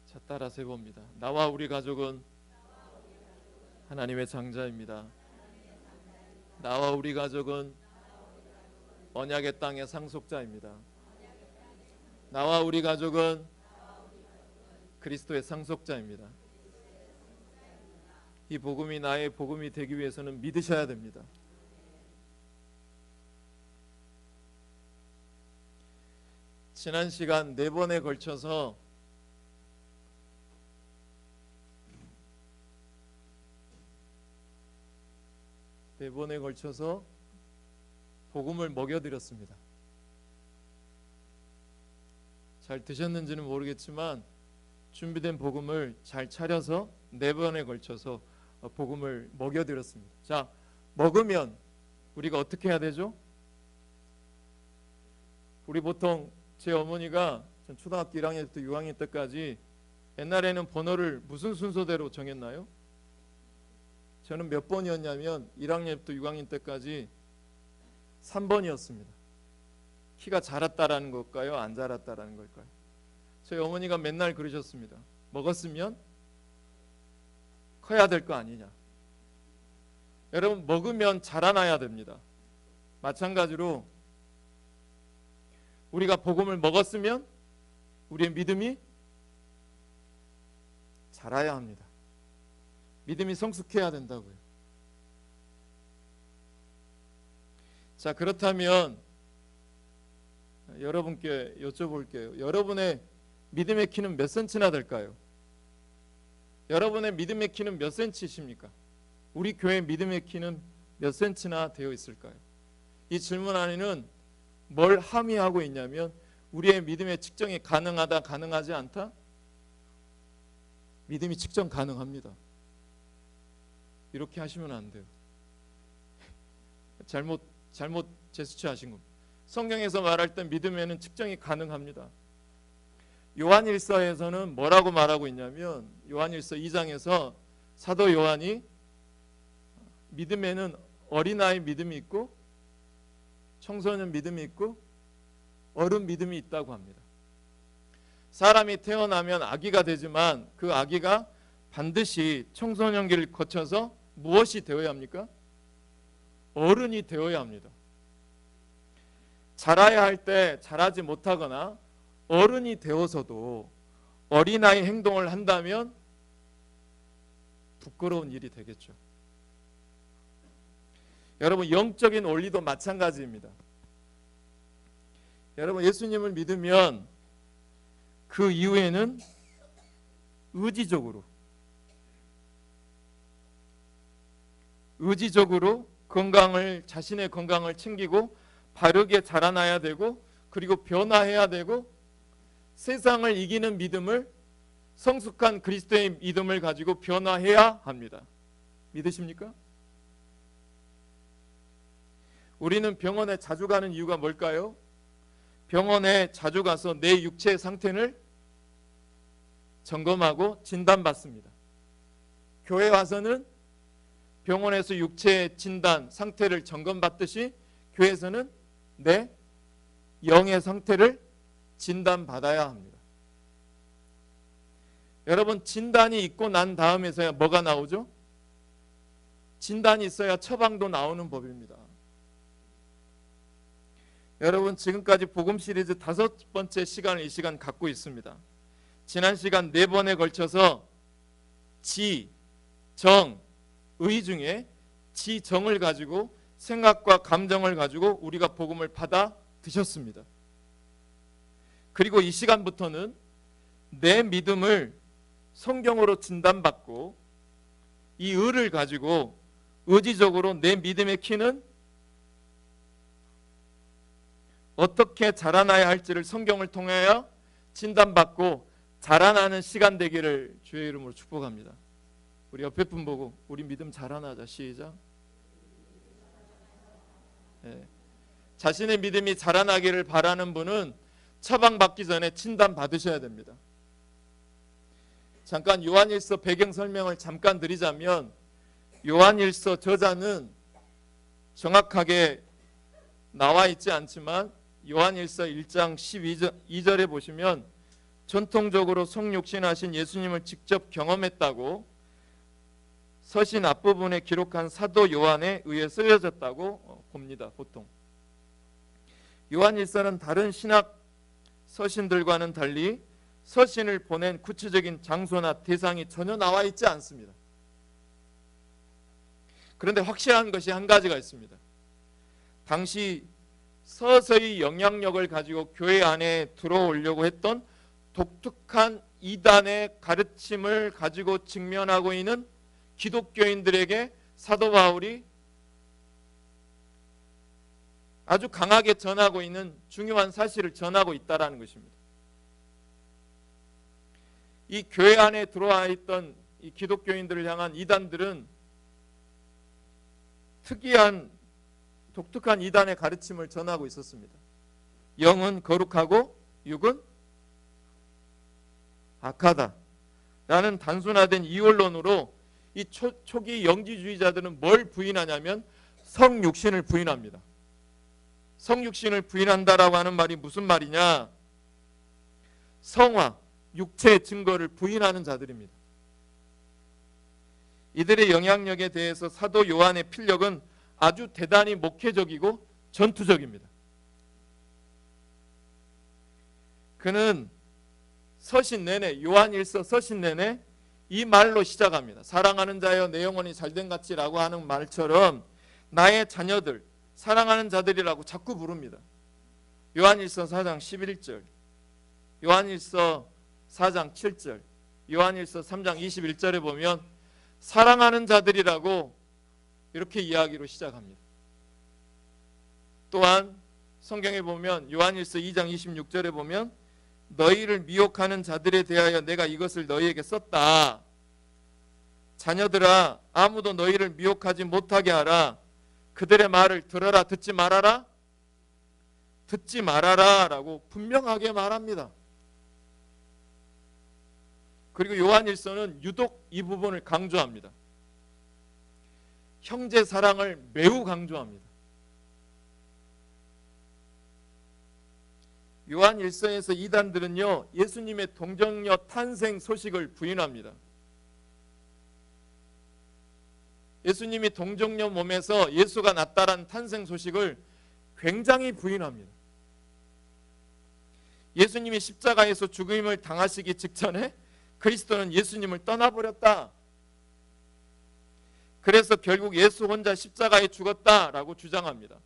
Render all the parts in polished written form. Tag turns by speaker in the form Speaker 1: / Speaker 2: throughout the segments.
Speaker 1: 자, 따라서 해봅니다. 나와 우리 가족은 하나님의 장자입니다. 나와 우리 가족은 언약의 땅의 상속자입니다. 나와 우리 가족은 그리스도의 상속자입니다. 이 복음이 나의 복음이 되기 위해서는 믿으셔야 됩니다. 지난 시간 4번에 걸쳐서 복음을 먹여드렸습니다. 잘 드셨는지는 모르겠지만 준비된 복음을 잘 차려서 4번에 걸쳐서 복음을 먹여드렸습니다. 자, 먹으면 우리가 어떻게 해야 되죠? 우리 보통 제 어머니가 전 초등학교 1학년부터 6학년 때까지 옛날에는 번호를 무슨 순서대로 정했나요? 저는 몇 번이었냐면 1학년부터 6학년 때까지 3번이었습니다. 키가 자랐다라는 걸까요? 안 자랐다라는 걸까요? 저희 어머니가 맨날 그러셨습니다. 먹었으면 커야 될 거 아니냐. 여러분, 먹으면 자라나야 됩니다. 마찬가지로 우리가 복음을 먹었으면 우리의 믿음이 자라야 합니다. 믿음이 성숙해야 된다고요. 자, 그렇다면 여러분께 여쭤볼게요. 여러분의 믿음의 키는 몇 센치나 될까요? 여러분의 믿음의 키는 몇 센치십니까? 우리 교회 믿음의 키는 몇 센치나 되어 있을까요? 이 질문 안에는 뭘 함의하고 있냐면 우리의 믿음의 측정이 가능하다, 가능하지 않다? 믿음이 측정 가능합니다. 이렇게 하시면 안 돼요. 잘못 제스처하신 겁니다. 성경에서 말할 때 믿음에는 측정이 가능합니다. 요한일서에서는 뭐라고 말하고 있냐면 요한일서 2장에서 사도 요한이 믿음에는 어린아이 믿음이 있고 청소년 믿음이 있고 어른 믿음이 있다고 합니다. 사람이 태어나면 아기가 되지만 그 아기가 반드시 청소년기를 거쳐서 무엇이 되어야 합니까? 어른이 되어야 합니다. 자라야 할 때 자라지 못하거나 어른이 되어서도 어린아이 행동을 한다면 부끄러운 일이 되겠죠. 여러분, 영적인 원리도 마찬가지입니다. 여러분, 예수님을 믿으면 그 이후에는 의지적으로 자신의 건강을 챙기고 바르게 자라나야 되고 그리고 변화해야 되고 세상을 이기는 믿음을 성숙한 그리스도의 믿음을 가지고 변화해야 합니다. 믿으십니까? 우리는 병원에 자주 가는 이유가 뭘까요? 병원에 자주 가서 내 육체의 상태를 점검하고 진단받습니다. 교회 와서는 병원에서 육체의 진단 상태를 점검받듯이 교회에서는 내 영의 상태를 진단받아야 합니다. 여러분, 진단이 있고 난 다음에서야 뭐가 나오죠? 진단이 있어야 처방도 나오는 법입니다. 여러분, 지금까지 복음 시리즈 5번째 시간을 이 시간 갖고 있습니다. 지난 시간 4번에 걸쳐서 지, 정, 의 중에 지, 정을 가지고 생각과 감정을 가지고 우리가 복음을 받아 드셨습니다. 그리고 이 시간부터는 내 믿음을 성경으로 진단받고 이 의를 가지고 의지적으로 내 믿음의 키는 어떻게 자라나야 할지를 성경을 통하여 진단받고 자라나는 시간 되기를 주의 이름으로 축복합니다. 우리 옆에 분 보고 우리 믿음 자라나자. 시작. 네. 자신의 믿음이 자라나기를 바라는 분은 처방받기 전에 진단받으셔야 됩니다. 잠깐 요한일서 배경 설명을 잠깐 드리자면 요한일서 저자는 정확하게 나와 있지 않지만 요한일서 1장 12절에 보시면 전통적으로 성육신하신 예수님을 직접 경험했다고 서신 앞부분에 기록한 사도 요한에 의해 쓰여졌다고 봅니다. 보통 요한일서는 다른 신학 서신들과는 달리 서신을 보낸 구체적인 장소나 대상이 전혀 나와 있지 않습니다. 그런데 확실한 것이 한 가지가 있습니다. 당시 서서히 영향력을 가지고 교회 안에 들어오려고 했던 독특한 이단의 가르침을 가지고 직면하고 있는 기독교인들에게 사도 바울이 아주 강하게 전하고 있는 중요한 사실을 전하고 있다는 것입니다. 이 교회 안에 들어와 있던 이 기독교인들을 향한 이단들은 특이한 독특한 이단의 가르침을 전하고 있었습니다. 영은 거룩하고 육은 악하다 라는 단순화된 이원론으로 이 초기 영지주의자들은 뭘 부인하냐면 성육신을 부인합니다. 성육신을 부인한다라고 하는 말이 무슨 말이냐? 성화, 육체의 증거를 부인하는 자들입니다. 이들의 영향력에 대해서 사도 요한의 필력은 아주 대단히 목회적이고 전투적입니다. 그는 서신 내내, 요한일서 서신 내내 이 말로 시작합니다. 사랑하는 자여 내 영혼이 잘된 같이라고 하는 말처럼 나의 자녀들, 사랑하는 자들이라고 자꾸 부릅니다. 요한일서 4장 11절, 요한일서 4장 7절, 요한일서 3장 21절에 보면 사랑하는 자들이라고 이렇게 이야기로 시작합니다. 또한 성경에 보면 요한일서 2장 26절에 보면 너희를 미혹하는 자들에 대하여 내가 이것을 너희에게 썼다. 자녀들아 아무도 너희를 미혹하지 못하게 하라. 그들의 말을 들어라 듣지 말아라. 듣지 말아라 라고 분명하게 말합니다. 그리고 요한일서는 유독 이 부분을 강조합니다. 형제 사랑을 매우 강조합니다. 요한일서에서 이단들은요 예수님의 동정녀 탄생 소식을 부인합니다. 예수님이 동정녀 몸에서 예수가 났다라는 탄생 소식을 굉장히 부인합니다. 예수님이 십자가에서 죽임을 당하시기 직전에 그리스도는 예수님을 떠나버렸다. 그래서 결국 예수 혼자 십자가에 죽었다라고 주장합니다.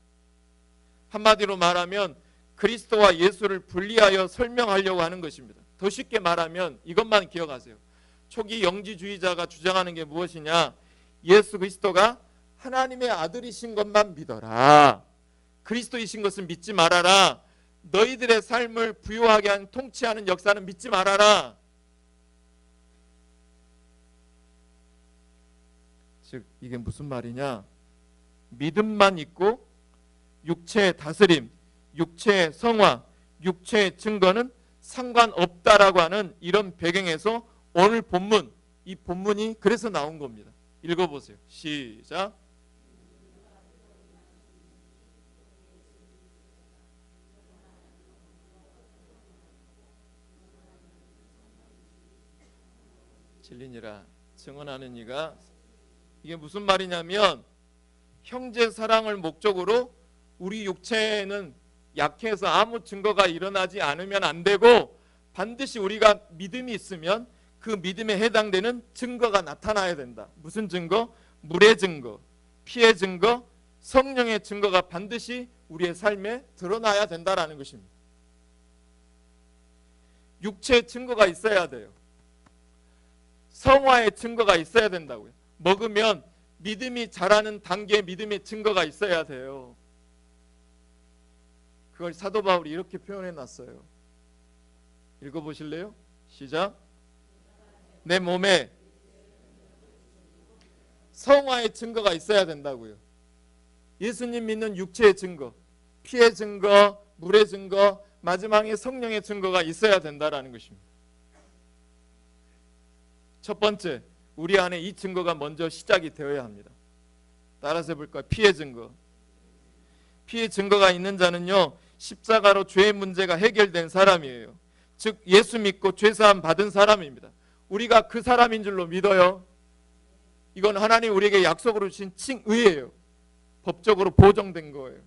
Speaker 1: 한마디로 말하면 그리스도와 예수를 분리하여 설명하려고 하는 것입니다. 더 쉽게 말하면 이것만 기억하세요. 초기 영지주의자가 주장하는 게 무엇이냐? 예수 그리스도가 하나님의 아들이신 것만 믿어라. 그리스도이신 것은 믿지 말아라. 너희들의 삶을 부유하게 한 통치하는 역사는 믿지 말아라. 즉 이게 무슨 말이냐? 믿음만 있고 육체의 다스림, 육체의 성화, 육체의 증거는 상관없다라고 하는 이런 배경에서 오늘 본문, 이 본문이 그래서 나온 겁니다. 읽어보세요. 시작. 진리니라 증언하는 이가, 이게 무슨 말이냐면 형제 사랑을 목적으로 우리 육체는 약해서 아무 증거가 일어나지 않으면 안 되고 반드시 우리가 믿음이 있으면 그 믿음에 해당되는 증거가 나타나야 된다. 무슨 증거? 물의 증거, 피의 증거, 성령의 증거가 반드시 우리의 삶에 드러나야 된다라는 것입니다. 육체의 증거가 있어야 돼요. 성화의 증거가 있어야 된다고요. 먹으면 믿음이 자라는 단계의 믿음의 증거가 있어야 돼요. 그걸 사도 바울이 이렇게 표현해 놨어요. 읽어보실래요? 시작. 내 몸에 성화의 증거가 있어야 된다고요. 예수님 믿는 육체의 증거, 피의 증거, 물의 증거, 마지막에 성령의 증거가 있어야 된다라는 것입니다. 첫 번째, 우리 안에 이 증거가 먼저 시작이 되어야 합니다. 따라서 해볼까요? 피의 증거. 피의 증거가 있는 자는요 십자가로 죄의 문제가 해결된 사람이에요. 즉 예수 믿고 죄사함 받은 사람입니다. 우리가 그 사람인 줄로 믿어요. 이건 하나님 우리에게 약속으로 주신 칭의예요. 법적으로 보정된 거예요.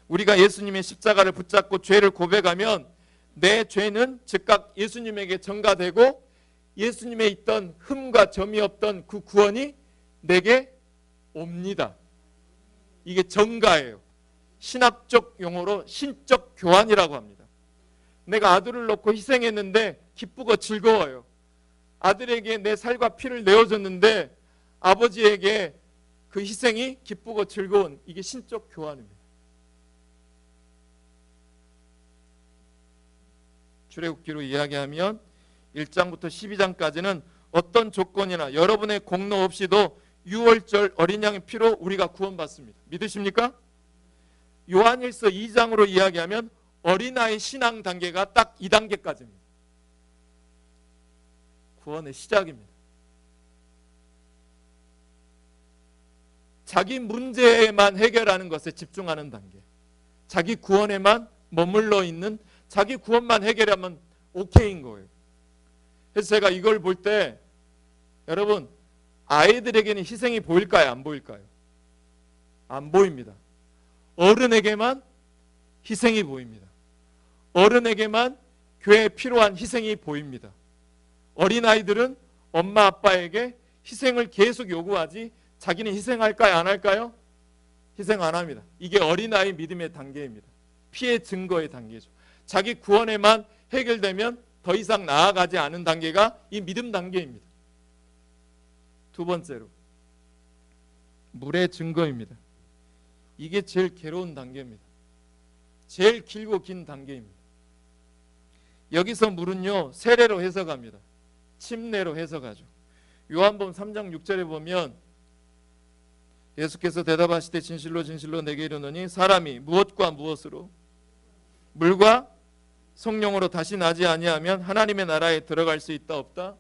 Speaker 1: 우리가 예수님의 십자가를 붙잡고 죄를 고백하면 내 죄는 즉각 예수님에게 전가되고 예수님에 있던 흠과 점이 없던 그 구원이 내게 옵니다. 이게 전가예요. 신학적 용어로 신적 교환이라고 합니다. 내가 아들을 놓고 희생했는데 기쁘고 즐거워요. 아들에게 내 살과 피를 내어줬는데 아버지에게 그 희생이 기쁘고 즐거운, 이게 신적 교환입니다. 출애굽기로 이야기하면 1장부터 12장까지는 어떤 조건이나 여러분의 공로 없이도 6월절 어린 양의 피로 우리가 구원받습니다. 믿으십니까? 요한일서 2장으로 이야기하면 어린아이 신앙 단계가 딱 2단계까지입니다. 구원의 시작입니다. 자기 문제만 해결하는 것에 집중하는 단계, 자기 구원에만 머물러 있는, 자기 구원만 해결하면 오케이인 거예요. 그래서 제가 이걸 볼 때 여러분, 아이들에게는 희생이 보일까요? 안 보일까요? 안 보입니다. 어른에게만 희생이 보입니다. 어른에게만 교회에 필요한 희생이 보입니다. 어린아이들은 엄마 아빠에게 희생을 계속 요구하지 자기는 희생할까요? 안 할까요? 희생 안 합니다. 이게 어린아이 믿음의 단계입니다. 피해 증거의 단계죠. 자기 구원에만 해결되면 더 이상 나아가지 않은 단계가 이 믿음 단계입니다. 두 번째로 물의 증거입니다. 이게 제일 괴로운 단계입니다. 제일 길고 긴 단계입니다. 여기서 물은요, 세례로 해석합니다. 침례로 해석하죠. 요한복음 3장 6절에 보면 예수께서 대답하시되 진실로 진실로 내게 이르노니 사람이 무엇과 무엇으로 물과 성령으로 다시 나지 아니하면 하나님의 나라에 들어갈 수 있다 없다?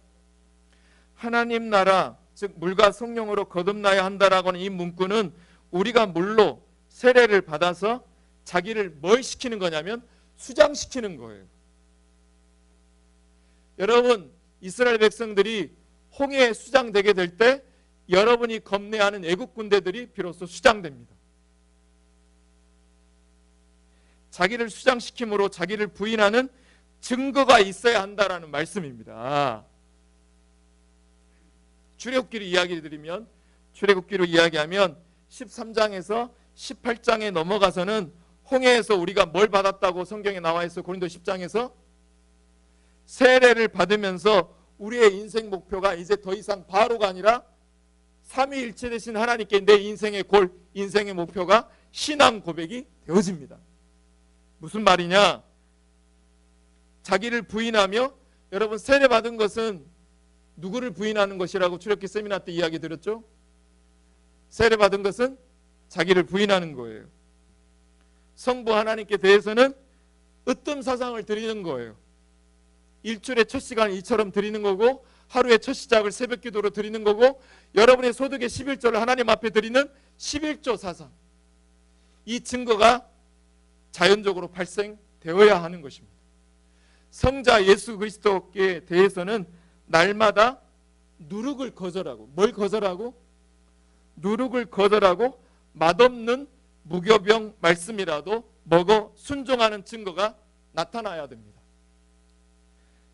Speaker 1: 하나님 나라, 즉 물과 성령으로 거듭나야 한다라고 하는 이 문구는 우리가 물로 세례를 받아서 자기를 뭘 시키는 거냐면 수장시키는 거예요. 여러분, 이스라엘 백성들이 홍해에 수장되게 될 때 여러분이 겁내하는 애국 군대들이 비로소 수장됩니다. 자기를 수장시킴으로 자기를 부인하는 증거가 있어야 한다라는 말씀입니다. 출애굽기로 이야기 드리면, 출애굽기로 이야기하면 13장에서 18장에 넘어가서는 홍해에서 우리가 뭘 받았다고 성경에 나와 있어. 고린도 10장에서 세례를 받으면서 우리의 인생 목표가 이제 더 이상 바로가 아니라 삼위일체 되신 하나님께 내 인생의 골, 인생의 목표가 신앙 고백이 되어집니다. 무슨 말이냐? 자기를 부인하며, 여러분 세례 받은 것은 누구를 부인하는 것이라고 출애굽기 세미나 때 이야기 드렸죠? 세례 받은 것은 자기를 부인하는 거예요. 성부 하나님께 대해서는 으뜸 사상을 드리는 거예요. 일주일의 첫 시간을 이처럼 드리는 거고, 하루의 첫 시작을 새벽 기도로 드리는 거고, 여러분의 소득의 11조를 하나님 앞에 드리는 11조 사상, 이 증거가 자연적으로 발생되어야 하는 것입니다. 성자 예수 그리스도께 대해서는 날마다 누룩을 거절하고, 뭘 거절하고? 누룩을 거절하고 맛없는 무교병 말씀이라도 먹어 순종하는 증거가 나타나야 됩니다.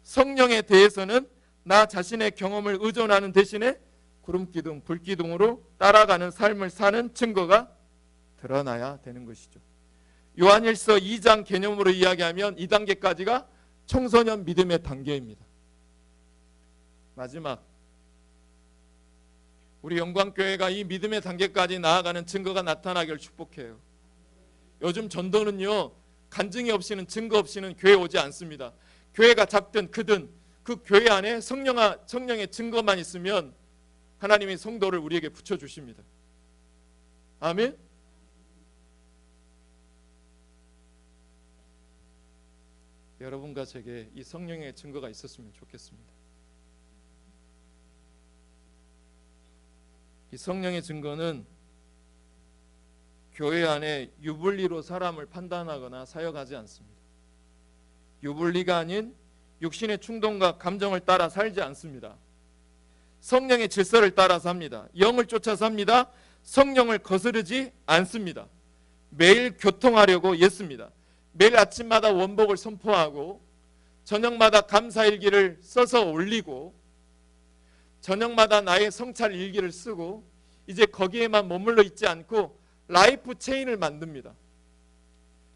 Speaker 1: 성령에 대해서는 나 자신의 경험을 의존하는 대신에 구름기둥, 불기둥으로 따라가는 삶을 사는 증거가 드러나야 되는 것이죠. 요한일서 2장 개념으로 이야기하면 2단계까지가 청소년 믿음의 단계입니다. 마지막, 우리 영광교회가 이 믿음의 단계까지 나아가는 증거가 나타나기를 축복해요. 요즘 전도는요, 간증이 없이는, 증거 없이는 교회 오지 않습니다. 교회가 작든 크든 그 교회 안에 성령의 증거만 있으면 하나님이 성도를 우리에게 붙여주십니다. 아멘? 여러분과 제게 이 성령의 증거가 있었으면 좋겠습니다. 이 성령의 증거는 교회 안에 유불리로 사람을 판단하거나 사역하지 않습니다. 유불리가 아닌 육신의 충동과 감정을 따라 살지 않습니다. 성령의 질서를 따라 삽니다. 영을 쫓아 삽니다. 성령을 거스르지 않습니다. 매일 교통하려고 애씁니다. 매일 아침마다 원복을 선포하고 저녁마다 감사일기를 써서 올리고 저녁마다 나의 성찰 일기를 쓰고 이제 거기에만 머물러 있지 않고 라이프 체인을 만듭니다.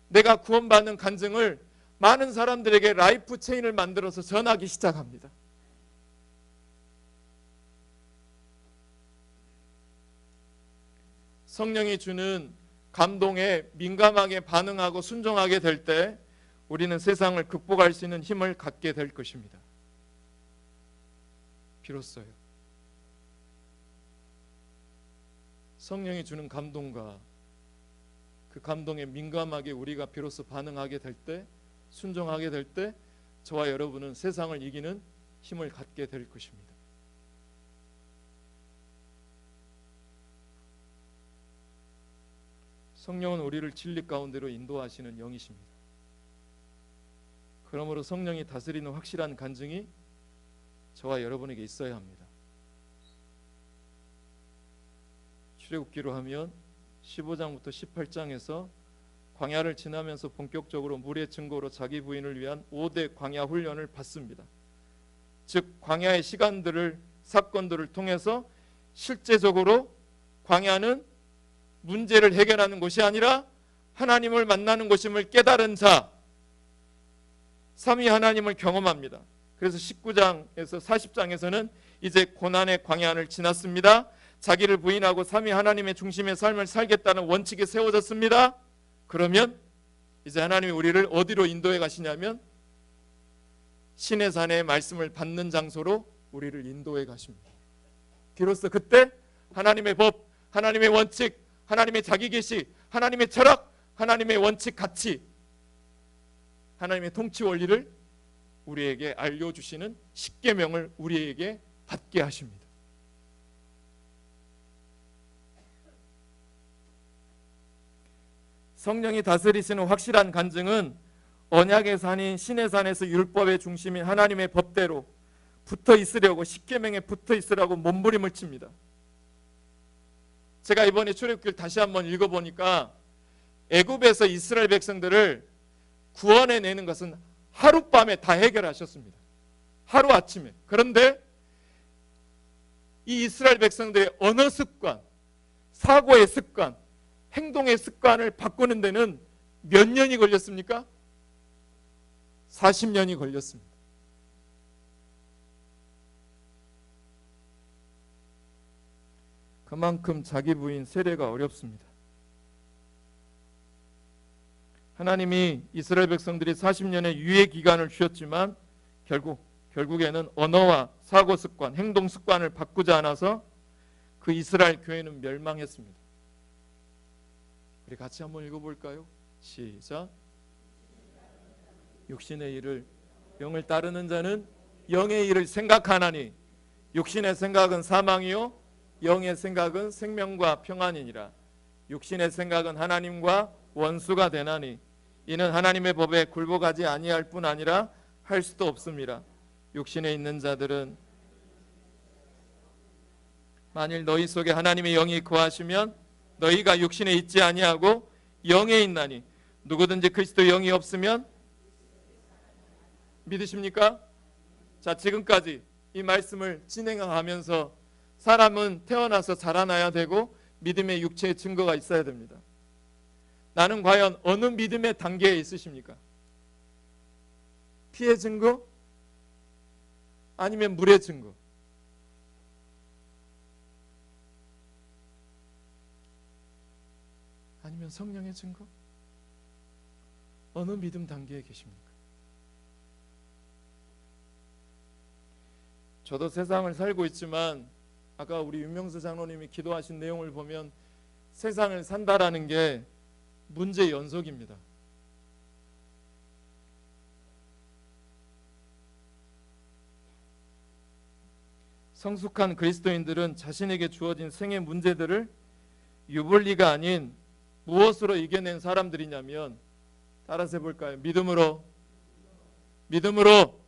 Speaker 1: 내가 구원받는 간증을 많은 사람들에게 라이프 체인을 만들어서 전하기 시작합니다. 성령이 주는 감동에 민감하게 반응하고 순종하게 될 때 우리는 세상을 극복할 수 있는 힘을 갖게 될 것입니다. 비로소요. 성령이 주는 감동과 그 감동에 민감하게 우리가 비로소 반응하게 될 때, 순종하게 될 때 저와 여러분은 세상을 이기는 힘을 갖게 될 것입니다. 성령은 우리를 진리 가운데로 인도하시는 영이십니다. 그러므로 성령이 다스리는 확실한 간증이 저와 여러분에게 있어야 합니다. 출애굽기로 하면 15장부터 18장에서 광야를 지나면서 본격적으로 물의 증거로 자기 부인을 위한 5대 광야 훈련을 받습니다. 즉 광야의 시간들을 사건들을 통해서 실제적으로 광야는 문제를 해결하는 곳이 아니라 하나님을 만나는 곳임을 깨달은 자, 삼위 하나님을 경험합니다. 그래서 19장에서 40장에서는 이제 고난의 광야를 지났습니다. 자기를 부인하고 삼위 하나님의 중심의 삶을 살겠다는 원칙이 세워졌습니다. 그러면 이제 하나님이 우리를 어디로 인도해 가시냐면 시내산의 말씀을 받는 장소로 우리를 인도해 가십니다. 비로소 그때 하나님의 법, 하나님의 원칙, 하나님의 자기 계시, 하나님의 철학, 하나님의 원칙 가치, 하나님의 통치 원리를 우리에게 알려주시는 십계명을 우리에게 받게 하십니다. 성령이 다스리시는 확실한 간증은 언약의 산인 시내산에서 율법의 중심인 하나님의 법대로 붙어 있으려고 십계명에 붙어 있으라고 몸부림을 칩니다. 제가 이번에 출애굽기를 다시 한번 읽어보니까 애굽에서 이스라엘 백성들을 구원해내는 것은 하룻밤에 다 해결하셨습니다. 하루아침에. 그런데 이 이스라엘 백성들의 언어 습관, 사고의 습관, 행동의 습관을 바꾸는 데는 몇 년이 걸렸습니까? 40년이 걸렸습니다. 그만큼 자기 부인 세례가 어렵습니다. 하나님이 이스라엘 백성들이 40년의 유예 기간을 주셨지만 결국에는 언어와 사고 습관, 행동 습관을 바꾸지 않아서 그 이스라엘 교회는 멸망했습니다. 우리 같이 한번 읽어볼까요? 시작. 육신의 일을 영을 따르는 자는 영의 일을 생각하나니 육신의 생각은 사망이요 영의 생각은 생명과 평안이니라. 육신의 생각은 하나님과 원수가 되나니 이는 하나님의 법에 굴복하지 아니할 뿐 아니라 할 수도 없습니다. 육신에 있는 자들은 만일 너희 속에 하나님의 영이 거하시면 너희가 육신에 있지 아니하고 영에 있나니 누구든지 그리스도 영이 없으면 믿으십니까? 자, 지금까지 이 말씀을 진행하면서 사람은 태어나서 자라나야 되고 믿음의 육체의 증거가 있어야 됩니다. 나는 과연 어느 믿음의 단계에 있으십니까? 피의 증거? 아니면 물의 증거? 아니면 성령의 증거? 어느 믿음 단계에 계십니까? 저도 세상을 살고 있지만 아까 우리 윤명수 장로님이 기도하신 내용을 보면 세상을 산다라는 게 문제 연속입니다. 성숙한 그리스도인들은 자신에게 주어진 생의 문제들을 유불리가 아닌 무엇으로 이겨낸 사람들이냐면 따라서 해볼까요? 믿음으로, 믿음으로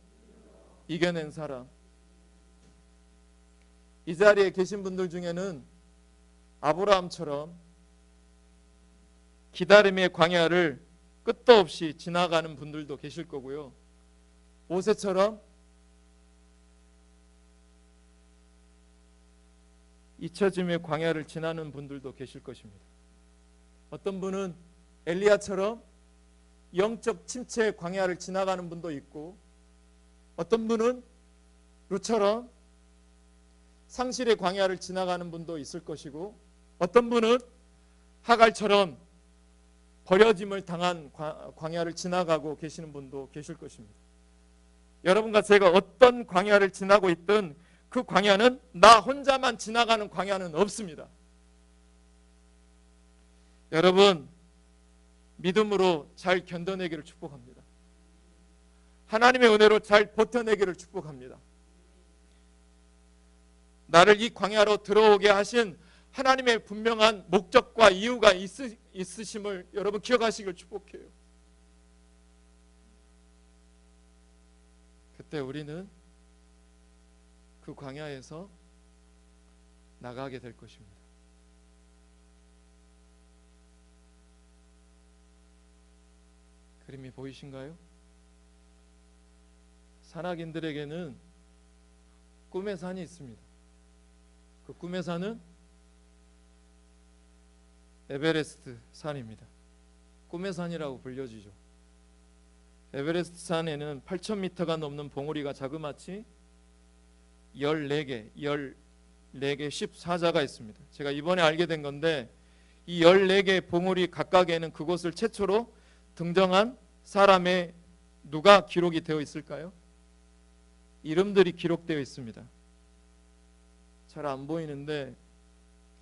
Speaker 1: 이겨낸 사람. 이 자리에 계신 분들 중에는 아브라함처럼 기다림의 광야를 끝도 없이 지나가는 분들도 계실 거고요. 모세처럼 잊혀짐의 광야를 지나는 분들도 계실 것입니다. 어떤 분은 엘리야처럼 영적 침체의 광야를 지나가는 분도 있고, 어떤 분은 룻처럼 상실의 광야를 지나가는 분도 있을 것이고, 어떤 분은 하갈처럼 버려짐을 당한 광야를 지나가고 계시는 분도 계실 것입니다. 여러분과 제가 어떤 광야를 지나고 있든 그 광야는 나 혼자만 지나가는 광야는 없습니다. 여러분, 믿음으로 잘 견뎌내기를 축복합니다. 하나님의 은혜로 잘 버텨내기를 축복합니다. 나를 이 광야로 들어오게 하신 하나님의 분명한 목적과 이유가 있으심을 여러분 기억하시길 축복해요. 그때 우리는 그 광야에서 나가게 될 것입니다. 그림이 보이신가요? 산악인들에게는 꿈의 산이 있습니다. 그 꿈의 산은 에베레스트 산입니다. 꿈의 산이라고 불려지죠. 에베레스트 산에는 8,000m가 넘는 봉우리가 자그마치 14개 14자가 있습니다. 제가 이번에 알게 된 건데, 이 14개 봉우리 각각에는 그곳을 최초로 등정한 사람의 누가 기록이 되어 있을까요? 이름들이 기록되어 있습니다. 잘 안 보이는데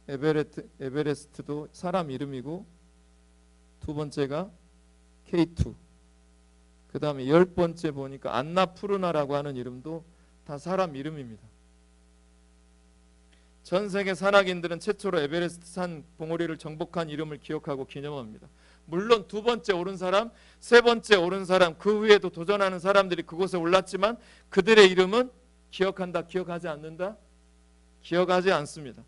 Speaker 1: 에베레스트도 사람 이름이고, 두 번째가 K2, 그 다음에 10번째 보니까 안나푸르나라고 하는 이름도 다 사람 이름입니다. 전 세계 산악인들은 최초로 에베레스트 산 봉우리를 정복한 이름을 기억하고 기념합니다. 물론 두 번째 오른 사람, 세 번째 오른 사람, 그 후에도 도전하는 사람들이 그곳에 올랐지만 그들의 이름은 기억한다, 기억하지 않는다? 기억하지 않습니다.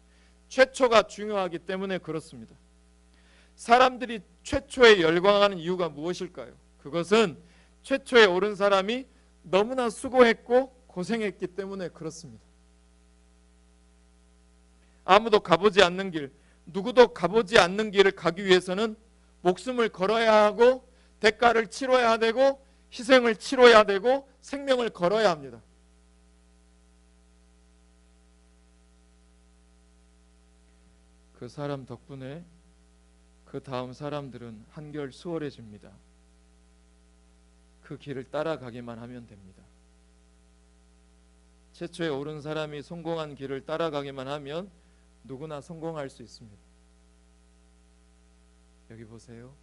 Speaker 1: 최초가 중요하기 때문에 그렇습니다. 사람들이 최초에 열광하는 이유가 무엇일까요? 그것은 최초에 오른 사람이 너무나 수고했고 고생했기 때문에 그렇습니다. 아무도 가보지 않는 길, 누구도 가보지 않는 길을 가기 위해서는 목숨을 걸어야 하고 대가를 치러야 되고 희생을 치러야 되고 생명을 걸어야 합니다. 그 사람 덕분에 그 다음 사람들은 한결 수월해집니다. 그 길을 따라가기만 하면 됩니다. 최초에 오른 사람이 성공한 길을 따라가기만 하면 누구나 성공할 수 있습니다. 여기 보세요.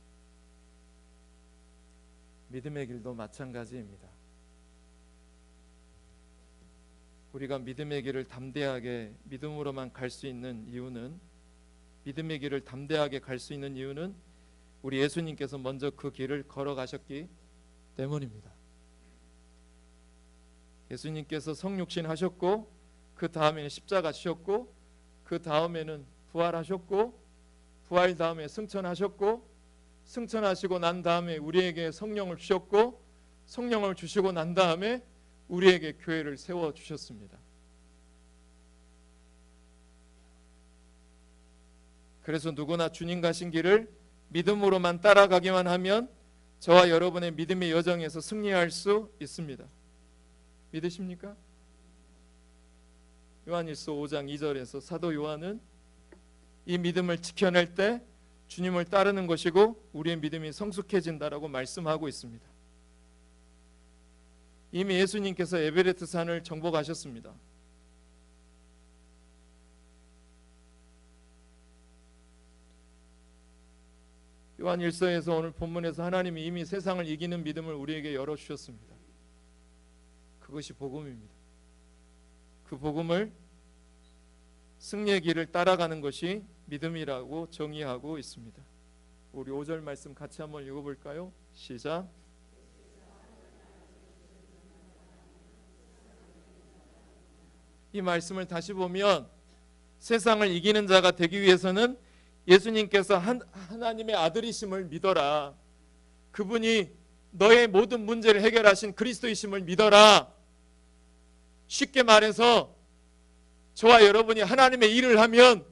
Speaker 1: 믿음의 길도 마찬가지입니다. 우리가 믿음의 길을 담대하게 믿음으로만 갈 수 있는 이유는, 믿음의 길을 담대하게 갈 수 있는 이유는 우리 예수님께서 먼저 그 길을 걸어가셨기 때문입니다. 예수님께서 성육신 하셨고, 그 다음에는 십자가 지셨고, 그 다음에는 부활하셨고, 부활 다음에 승천하셨고, 승천하시고 난 다음에 우리에게 성령을 주셨고, 성령을 주시고 난 다음에 우리에게 교회를 세워주셨습니다. 그래서 누구나 주님 가신 길을 믿음으로만 따라가기만 하면 저와 여러분의 믿음의 여정에서 승리할 수 있습니다. 믿으십니까? 요한일서 5장 2절에서 사도 요한은 이 믿음을 지켜낼 때 주님을 따르는 것이고 우리의 믿음이 성숙해진다라고 말씀하고 있습니다. 이미 예수님께서 에베레스트 산을 정복하셨습니다. 요한일서에서 오늘 본문에서 하나님이 이미 세상을 이기는 믿음을 우리에게 열어주셨습니다. 그것이 복음입니다. 그 복음을 승리의 길을 따라가는 것이 믿음이라고 정의하고 있습니다. 우리 5절 말씀 같이 한번 읽어볼까요? 시작. 이 말씀을 다시 보면 세상을 이기는 자가 되기 위해서는 예수님께서 하나님의 아들이심을 믿어라. 그분이 너의 모든 문제를 해결하신 그리스도이심을 믿어라. 쉽게 말해서 저와 여러분이 하나님의 일을 하면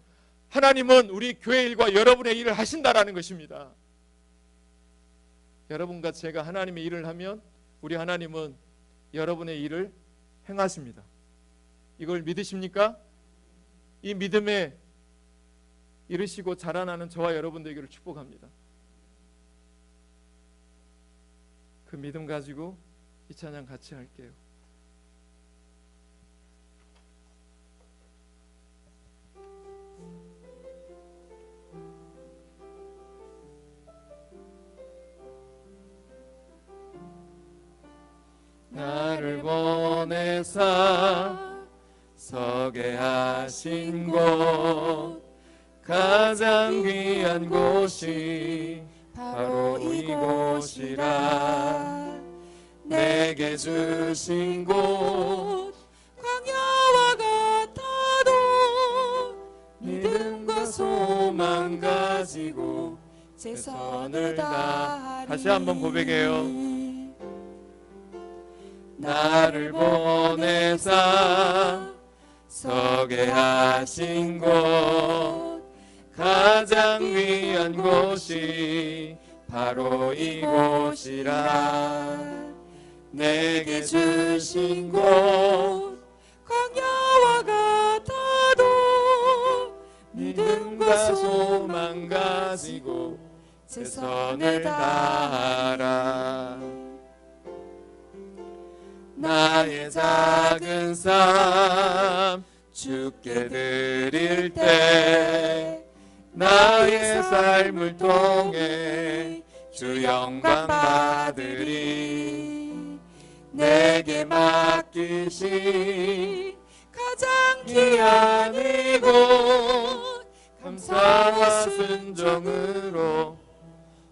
Speaker 1: 하나님은 우리 교회 일과 여러분의 일을 하신다라는 것입니다. 여러분과 제가 하나님의 일을 하면 우리 하나님은 여러분의 일을 행하십니다. 이걸 믿으십니까? 이 믿음에 이르시고 자라나는 저와 여러분 되기를 축복합니다. 그 믿음 가지고 이 찬양 같이 할게요. 나를 보내사 서게 하신 곳 가장 귀한 곳이 바로 이곳이라. 내게 주신 곳 광야와 같아도 믿음과 소망 가지고 최선을 다하리. 다시 한번 고백해요. 나를 보내사 서게 하신 곳 가장 귀한 곳이 바로 이곳이라. 내게 주신 곳 광야와 같아도 믿음과 소망 가지고 최선을 다하라. 나의 작은 삶 주께 드릴 때 나의 삶을 통해 주 영광 받으리. 내게 맡기신 가장 귀한 이곳 감사와 순종으로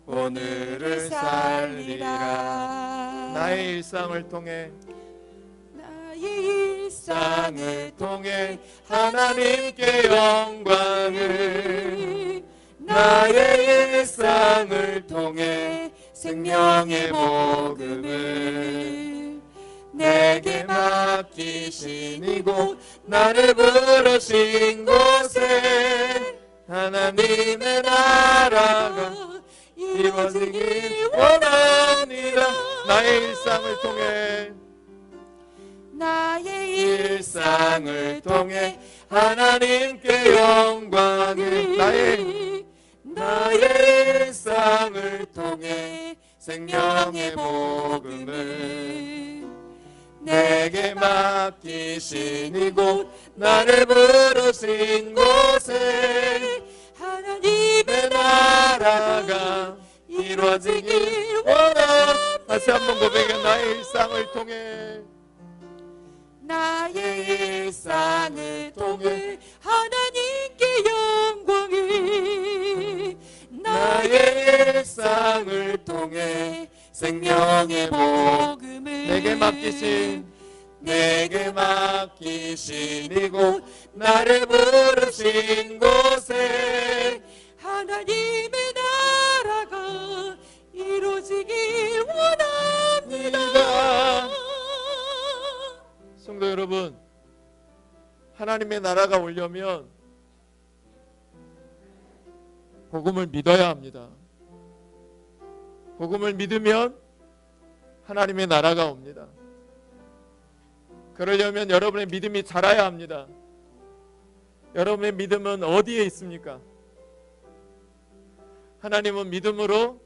Speaker 1: 오늘을 살리라. 나의 일상을 통해 일상을 통해 하나님께 영광을, 나의 일상을 통해 생명의 복음을, 내게 맡기신 이곳 나를 부르신 곳에 하나님의 나라가 이루어지길 원합니다. 나의 일상을 통해 나의 일상을 통해 하나님께 영광을, 나의 일상을 통해 생명의 복음을, 내게 맡기신 이곳 나를 부르신 곳에 하나님의 나라가 이루어지길 원합니다. 다시 한번 고백해. 나의 일상을 통해 나의 일상을 통해 하나님께 영광을, 나의 일상을 통해 생명의 복음을, 내게 맡기신 이곳 나를 부르신 곳에 하나님의 나라가 이루어지길 원합니다. 성도 여러분, 하나님의 나라가 오려면 복음을 믿어야 합니다. 복음을 믿으면 하나님의 나라가 옵니다. 그러려면 여러분의 믿음이 자라야 합니다. 여러분의 믿음은 어디에 있습니까? 하나님은 믿음으로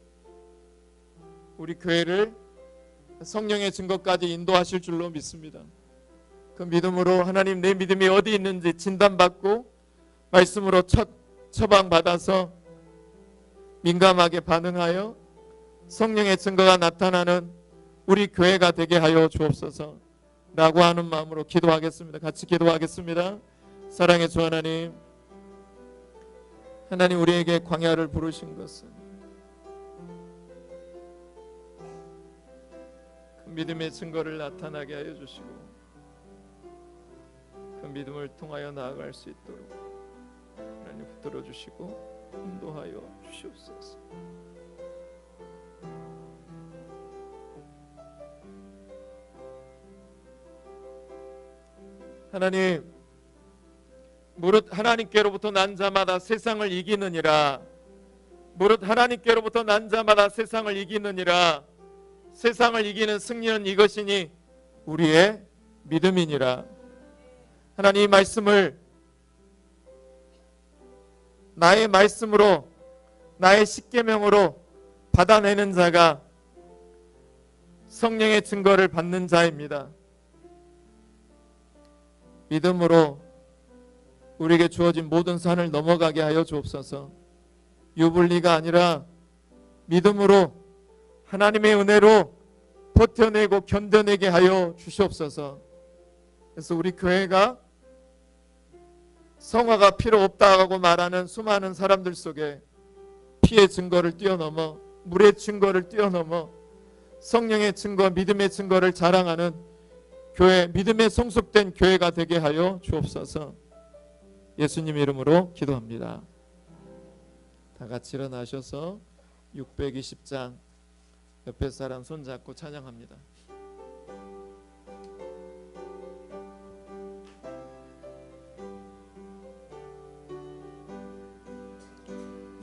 Speaker 1: 우리 교회를 성령의 증거까지 인도하실 줄로 믿습니다. 그 믿음으로 하나님, 내 믿음이 어디 있는지 진단받고 말씀으로 처방받아서 민감하게 반응하여 성령의 증거가 나타나는 우리 교회가 되게 하여 주옵소서 라고 하는 마음으로 기도하겠습니다. 같이 기도하겠습니다. 사랑의 주 하나님, 하나님 우리에게 광야를 부르신 것은 그 믿음의 증거를 나타나게 하여 주시고 그 믿음을 통하여 나아갈 수 있도록 하나님 붙들어 주시고 인도하여 주시옵소서. 하나님, 무릇 하나님께로부터 난 자마다 세상을 이기느니라. 무릇 하나님께로부터 난 자마다 세상을 이기느니라. 세상을 이기는 승리는 이것이니 우리의 믿음이니라. 하나님, 이 말씀을 나의 말씀으로, 나의 십계명으로 받아내는 자가 성령의 증거를 받는 자입니다. 믿음으로 우리에게 주어진 모든 산을 넘어가게 하여 주옵소서. 유불리가 아니라 믿음으로 하나님의 은혜로 버텨내고 견뎌내게 하여 주시옵소서. 그래서 우리 교회가 성화가 필요 없다고 말하는 수많은 사람들 속에 피의 증거를 뛰어넘어, 물의 증거를 뛰어넘어 성령의 증거, 믿음의 증거를 자랑하는 교회, 믿음에 성숙된 교회가 되게 하여 주옵소서. 예수님 이름으로 기도합니다. 다 같이 일어나셔서 620장 옆에 사람 손잡고 찬양합니다.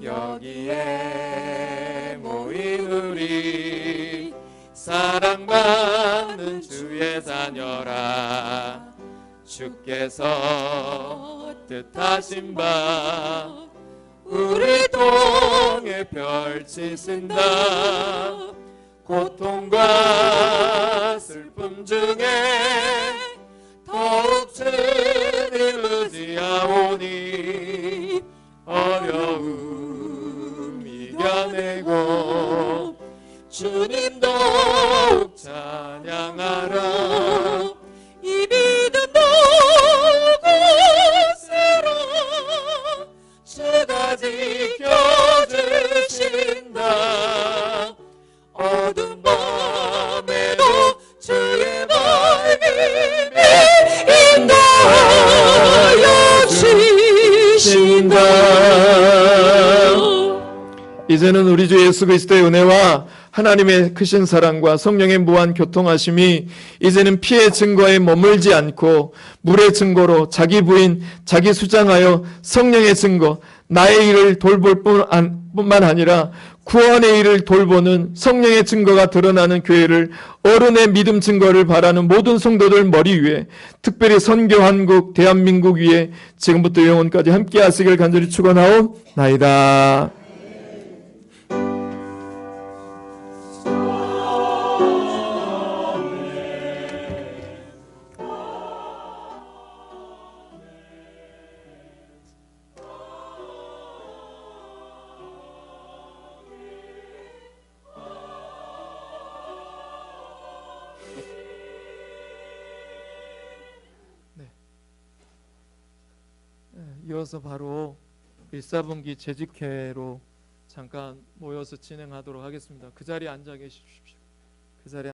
Speaker 1: 여기에 모인 우리 사랑받는 주의 자녀라. 주께서 뜻하신 바 우리 통해 펼치신다. 고통과 슬픔 중에 더욱 주님 의지하오니 어려움 이겨내고 주님 더욱 찬양하라. 이 믿음 곳으로 주가 지켜주신다. 어두운 밤에도 주의 말씀이 인도하여 주신다. 이제는 우리 주 예수 그리스도의 은혜와 하나님의 크신 사랑과 성령의 무한 교통하심이 이제는 피의 증거에 머물지 않고 물의 증거로 자기 부인, 자기 수장하여 성령의 증거, 나의 일을 돌볼 뿐만 아니라 구원의 일을 돌보는 성령의 증거가 드러나는 교회를, 어른의 믿음 증거를 바라는 모든 성도들 머리 위에, 특별히 선교한국 대한민국 위에 지금부터 영원까지 함께 하시길 간절히 축원하옵나이다. 이어서 바로 1사분기 재직회로 잠깐 모여서 진행하도록 하겠습니다. 그 자리에 앉아 계십시오. 그 자리에